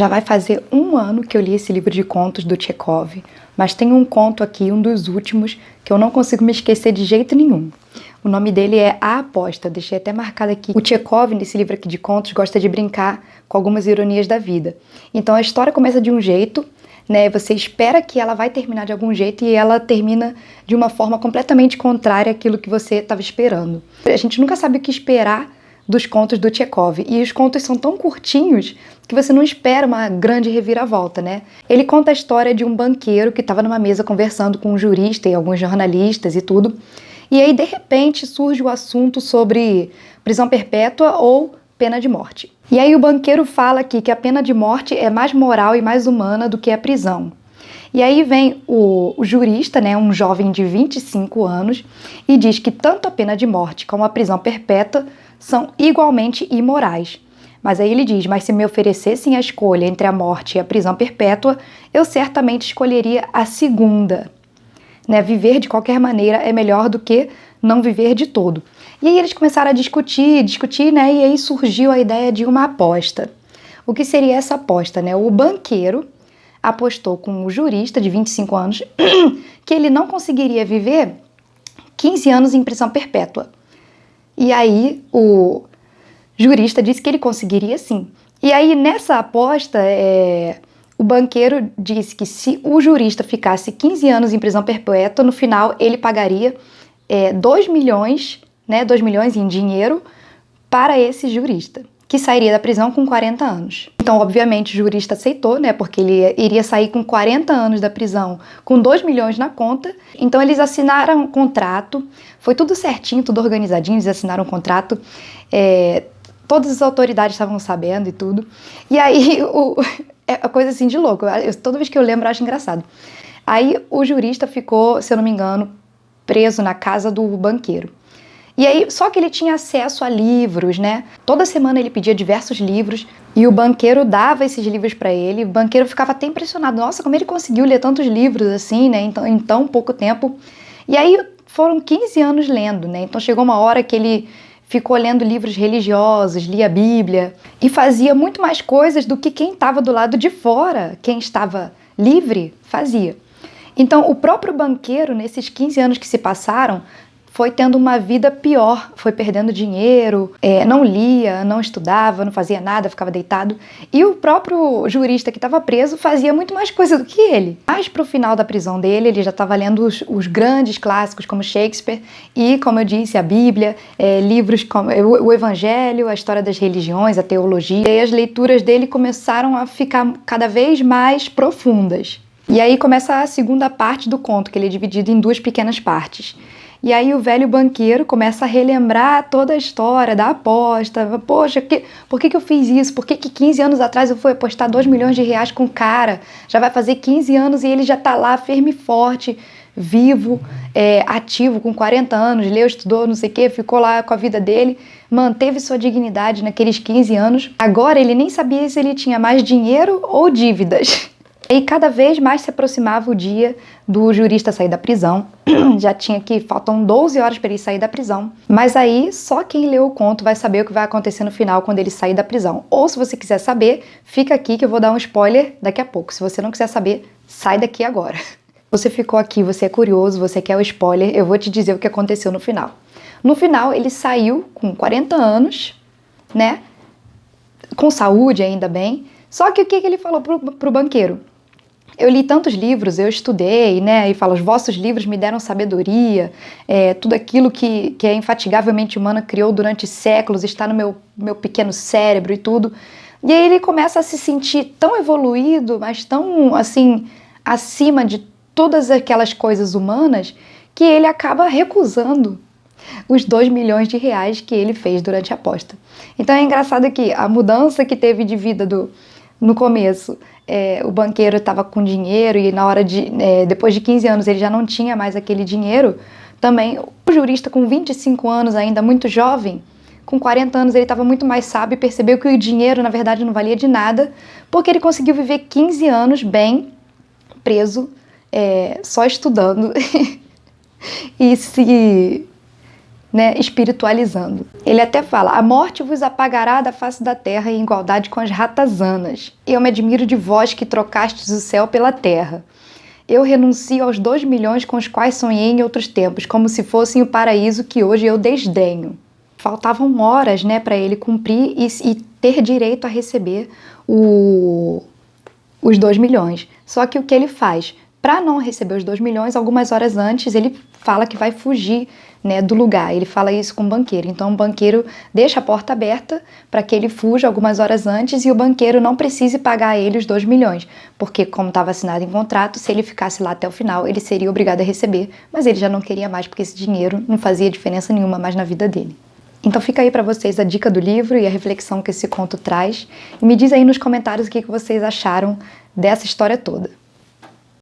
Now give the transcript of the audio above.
Já vai fazer um ano que eu li esse livro de contos do Tchekov, mas tem um conto aqui, um dos últimos, que eu não consigo me esquecer de jeito nenhum. O nome dele é A Aposta, deixei até marcado aqui. O Tchekov, nesse livro aqui de contos, gosta de brincar com algumas ironias da vida. Então a história começa de um jeito, né? Você espera que ela vai terminar de algum jeito e ela termina de uma forma completamente contrária àquilo que você estava esperando. A gente nunca sabe o que esperar dos contos do Tchekov, e os contos são tão curtinhos que você não espera uma grande reviravolta, né? Ele conta a história de um banqueiro que estava numa mesa conversando com um jurista e alguns jornalistas e tudo, e aí de repente surge o assunto sobre prisão perpétua ou pena de morte. E aí o banqueiro fala aqui que a pena de morte é mais moral e mais humana do que a prisão. E aí vem o jurista, né, um jovem de 25 anos, e diz que tanto a pena de morte como a prisão perpétua são igualmente imorais. Mas aí ele diz, mas se me oferecessem a escolha entre a morte e a prisão perpétua, eu certamente escolheria a segunda. Né? Viver de qualquer maneira é melhor do que não viver de todo. E aí eles começaram a discutir, né? E aí surgiu a ideia de uma aposta. O que seria essa aposta, né? O banqueiro apostou com o jurista de 25 anos que ele não conseguiria viver 15 anos em prisão perpétua. E aí o jurista disse que ele conseguiria sim. E aí nessa aposta, o banqueiro disse que se o jurista ficasse 15 anos em prisão perpétua, no final ele pagaria 2 milhões, né, 2 milhões em dinheiro para esse jurista, que sairia da prisão com 40 anos. Então, obviamente, o jurista aceitou, né, porque ele iria sair com 40 anos da prisão, com 2 milhões na conta. Então, eles assinaram um contrato, foi tudo certinho, tudo organizadinho, eles assinaram um contrato, todas as autoridades estavam sabendo e tudo. E aí, é uma coisa assim de louco, toda vez que eu lembro eu acho engraçado. Aí, o jurista ficou, se eu não me engano, preso na casa do banqueiro. E aí, só que ele tinha acesso a livros, né? Toda semana ele pedia diversos livros e o banqueiro dava esses livros para ele. O banqueiro ficava até impressionado. Nossa, como ele conseguiu ler tantos livros assim, né? Em tão pouco tempo. E aí foram 15 anos lendo, né? Então chegou uma hora que ele ficou lendo livros religiosos, lia a Bíblia e fazia muito mais coisas do que quem estava do lado de fora, quem estava livre, fazia. Então o próprio banqueiro, nesses 15 anos que se passaram, foi tendo uma vida pior, foi perdendo dinheiro, não lia, não estudava, não fazia nada, ficava deitado. E o próprio jurista que estava preso fazia muito mais coisa do que ele. Mas pro final da prisão dele, ele já estava lendo os grandes clássicos como Shakespeare e, como eu disse, a Bíblia, livros como o Evangelho, a história das religiões, a teologia. E aí as leituras dele começaram a ficar cada vez mais profundas. E aí começa a segunda parte do conto, que ele é dividido em duas pequenas partes. E aí o velho banqueiro começa a relembrar toda a história da aposta. Poxa, por que eu fiz isso? Por que 15 anos atrás eu fui apostar 2 milhões de reais com o cara? Já vai fazer 15 anos e ele já tá lá firme e forte, vivo, ativo, com 40 anos, leu, estudou, não sei o quê, ficou lá com a vida dele, manteve sua dignidade naqueles 15 anos. Agora ele nem sabia se ele tinha mais dinheiro ou dívidas. E cada vez mais se aproximava o dia do jurista sair da prisão. Já faltam 12 horas para ele sair da prisão. Mas aí só quem leu o conto vai saber o que vai acontecer no final quando ele sair da prisão. Ou se você quiser saber, fica aqui que eu vou dar um spoiler daqui a pouco. Se você não quiser saber, sai daqui agora. Você ficou aqui, você é curioso, você quer o spoiler, eu vou te dizer o que aconteceu no final. No final ele saiu com 40 anos, né? Com saúde ainda bem. Só que o que ele falou pro banqueiro? Eu li tantos livros, eu estudei, né, e falo, os vossos livros me deram sabedoria, tudo aquilo que a infatigavelmente humana criou durante séculos está no meu pequeno cérebro e tudo. E aí ele começa a se sentir tão evoluído, mas tão, assim, acima de todas aquelas coisas humanas, que ele acaba recusando os 2 milhões de reais que ele fez durante a aposta. Então é engraçado que a mudança que teve de vida no começo, o banqueiro estava com dinheiro e depois de 15 anos ele já não tinha mais aquele dinheiro. Também o jurista com 25 anos ainda, muito jovem, com 40 anos ele estava muito mais sábio e percebeu que o dinheiro na verdade não valia de nada, porque ele conseguiu viver 15 anos bem, preso, só estudando e se né, espiritualizando. Ele até fala: a morte vos apagará da face da terra em igualdade com as ratazanas. Eu me admiro de vós que trocastes o céu pela terra. Eu renuncio aos 2 milhões com os quais sonhei em outros tempos, como se fossem o paraíso que hoje eu desdenho. Faltavam horas, né, para ele cumprir e ter direito a receber os 2 milhões. Só que o que ele faz? Para não receber os 2 milhões, algumas horas antes, ele fala que vai fugir, né, do lugar. Ele fala isso com o banqueiro. Então o banqueiro deixa a porta aberta para que ele fuja algumas horas antes e o banqueiro não precise pagar a ele os 2 milhões. Porque, como estava assinado em contrato, se ele ficasse lá até o final, ele seria obrigado a receber. Mas ele já não queria mais, porque esse dinheiro não fazia diferença nenhuma mais na vida dele. Então fica aí para vocês a dica do livro e a reflexão que esse conto traz. E me diz aí nos comentários o que vocês acharam dessa história toda.